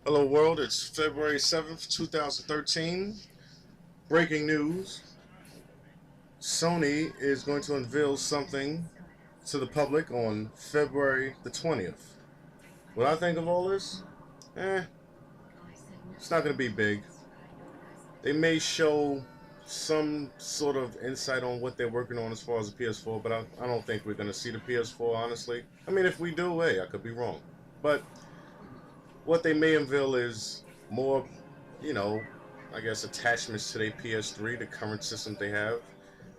Hello world, it's February 7th, 2013. Breaking news. Sony is going to unveil something to the public on February the 20th. What I think of all this? Eh, it's not going to be big. They may show some sort of insight on what they're working on as far as the PS4, but I don't think we're going to see the PS4, honestly. I mean, if we do, hey, I could be wrong. But what they may unveil is more, you know, I guess attachments to their PS3, the current system they have.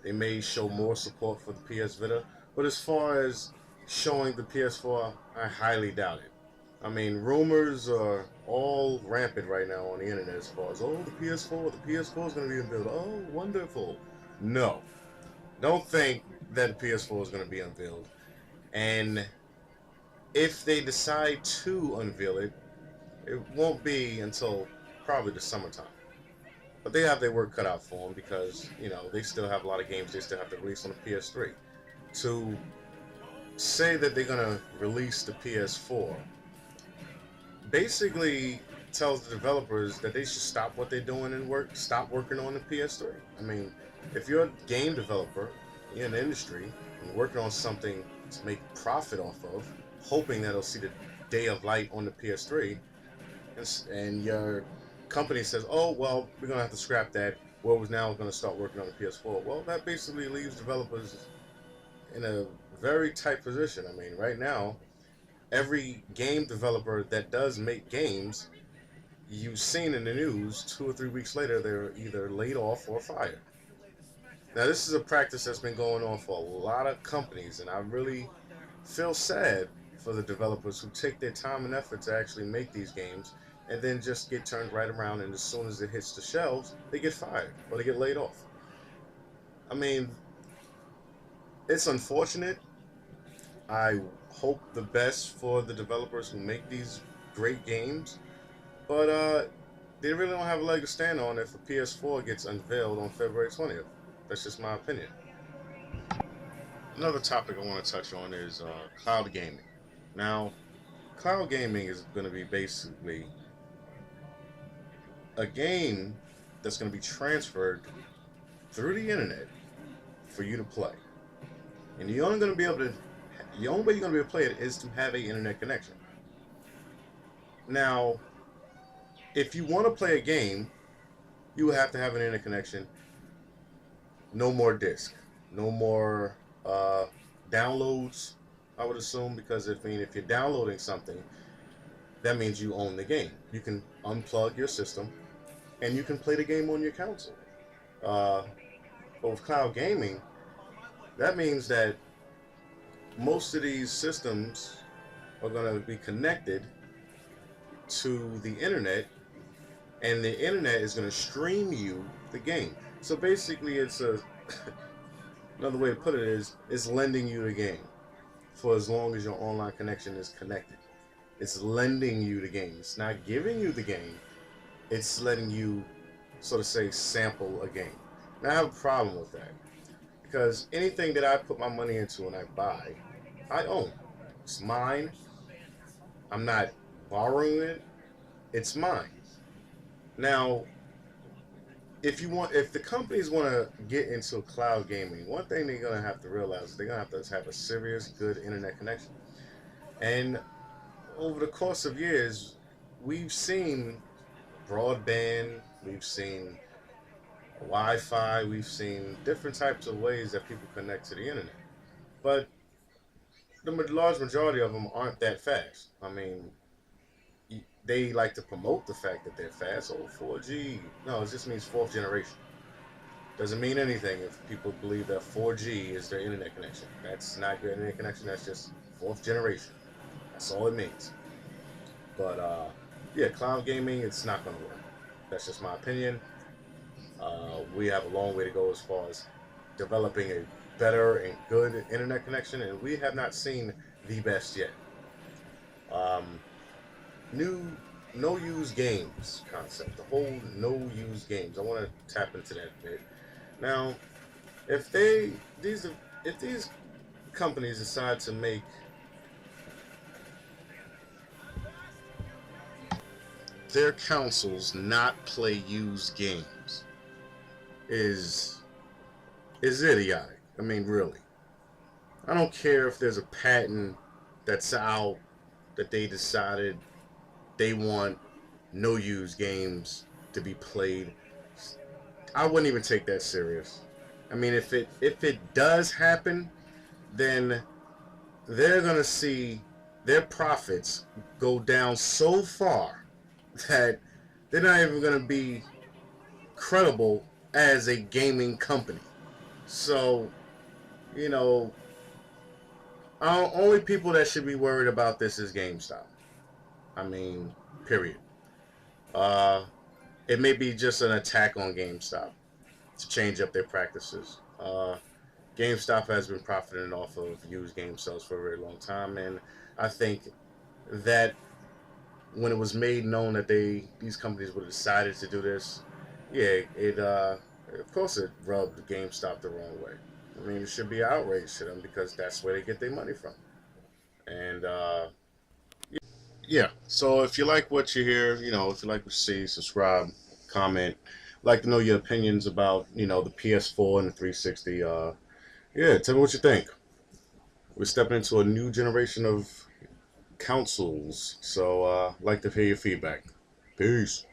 They may show more support for the PS Vita, but as far as showing the PS4, I highly doubt it. I mean, rumors are all rampant right now on the internet as far as, oh, the PS4 is going to be unveiled. Oh, wonderful. No, don't think that the PS4 is going to be unveiled. And if they decide to unveil it, it won't be until probably the summertime. But they have their work cut out for them because, they still have a lot of games they still have to release on the PS3. To say that they're going to release the PS4 basically tells the developers that they should stop what they're doing and stop working on the PS3. I mean, if you're a game developer, you're in the industry, and working on something to make profit off of, hoping that it'll see the day of light on the PS3, and your company says, "Oh, well, we're gonna have to scrap that. Well, we're now going to start working on the PS4." Well, that basically leaves developers in a very tight position. I mean, right now, every game developer that does make games, you've seen in the news, 2 or 3 weeks later, they're either laid off or fired. Now, this is a practice that's been going on for a lot of companies, and I really feel sad for the developers who take their time and effort to actually make these games and then just get turned right around, and as soon as it hits the shelves, they get fired or they get laid off. I mean, it's unfortunate. I hope the best for the developers who make these great games, but they really don't have a leg to stand on if a PS4 gets unveiled on February 20th. That's just my opinion. Another topic I want to touch on is cloud gaming. Now, cloud gaming is going to be basically a game that's going to be transferred through the internet for you to play. And you're only going to be able to, the only way you're going to be able to play it is to have an internet connection. Now, if you want to play a game, you have to have an internet connection. No more disk, no more downloads. I would assume, because if you're downloading something, that means you own the game. You can unplug your system and you can play the game on your console. Uh, but with cloud gaming, that means that most of these systems are going to be connected to the internet, and the internet is going to stream you the game. So basically, it's a another way to put it is it's lending you the game for as long as your online connection is connected. It's lending you the game. It's not giving you the game. It's letting you, so to say, sample a game. Now I have a problem with that because anything that I put my money into and I buy, I own. It's mine. I'm not borrowing it. It's mine. Now, if the companies want to get into cloud gaming, one thing they're gonna have to realize is they're gonna have to have a serious, good internet connection. And over the course of years, we've seen broadband, we've seen Wi-Fi, we've seen different types of ways that people connect to the internet. But the large majority of them aren't that fast. I mean, they like to promote the fact that they're fast. Oh, 4G. No, it just means fourth generation. Doesn't mean anything if people believe that 4G is their internet connection. That's not your internet connection. That's just fourth generation. That's all it means. But yeah, cloud gaming, it's not going to work. That's just my opinion. We have a long way to go as far as developing a better and good internet connection, and we have not seen the best yet. Um, New no use games concept, the whole no use games. I want to tap into that a bit. Now, if these companies decide to make their consoles not play used games is idiotic. I mean, really. I don't care if there's a patent that's out that they decided they want no used games to be played. I wouldn't even take that serious. I mean, if it does happen, then they're gonna see their profits go down so far that they're not even gonna be credible as a gaming company. So, you know, only people that should be worried about this is GameStop. I mean, period. Uh, it may be just an attack on GameStop to change up their practices. GameStop has been profiting off of used game sales for a very long time, and I think that when it was made known that these companies would have decided to do this, yeah, it of course it rubbed GameStop the wrong way. I mean, it should be outrage to them because that's where they get their money from. And yeah, so if you like what you hear, if you like what you see, subscribe, comment. I'd like to know your opinions about the PS4 and the 360. Yeah, tell me what you think. We're stepping into a new generation of consoles, so I'd like to hear your feedback. Peace.